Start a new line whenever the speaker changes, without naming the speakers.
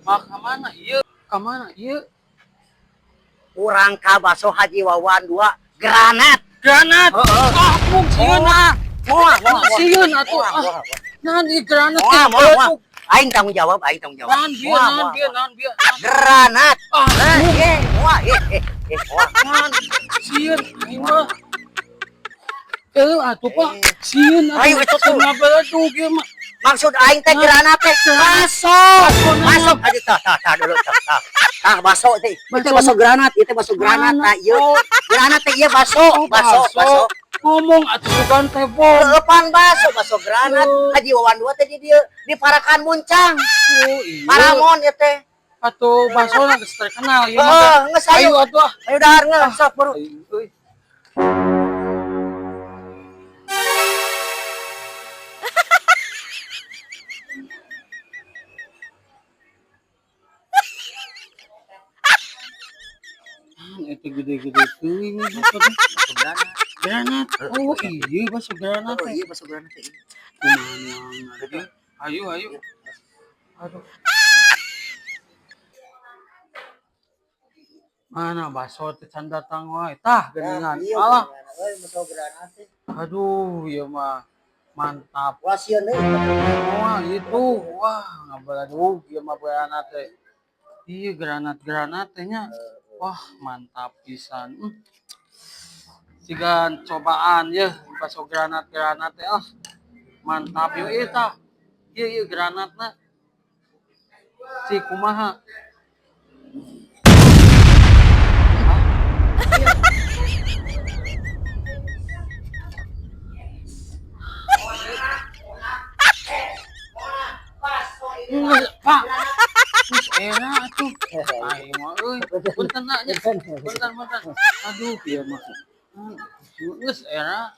Mak kamana ieu? Kamana ieu?
Urang ka baso Haji Wawan 2 granat.
Granat. Ah, mung sieun ah.
Moal.
Sieun atuh. Nahan ieu granat
Moal. Aing tanggung jawab.
Nahan bieu.
Granat. Moal.
Nahan sieun aing mah. Atuh Pak. Sieun atuh.
Ayo atuh.
Ngabeledu kieu mah.
Maksud aing teh granat teh baso. Aduh tah dulu tah. Tah baso teh. Itu baso granat, Tah ieu. Granat teh ieu baso.
Ngomong atuh sugan teh bom.
Leupan baso granat. Haji Wawan 2 teh di dieu di Parakan Muncang.
Iya.
Paramon ieu teh.
Atuh basona geus terkenal ieu mah.
Geus
Ayo atuh.
Ayo dahar geus sok buru.
Euy. Itu gede-gede teuing
Baso granat.
granat. Oh iya baso granat teh.
Iya baso granat teh.
Kumaha ayo. Aduh. Mana baso teh can datang wae. Tah geuningan. Alah.
Baso granat teh.
Aduh, ieu mah mantap.
Wah sieun deui.
Wah, itu. Wah, ngabaladuh ieu mah granat teh. Ieu granat teh nya. Wah, mantap pisan. Sigan cobaan ya baso granat teh mantap yuk eta ieu granatna si kumaha Pak geus era atuh aing mah euy punten nya punten aduh ieu mah geus era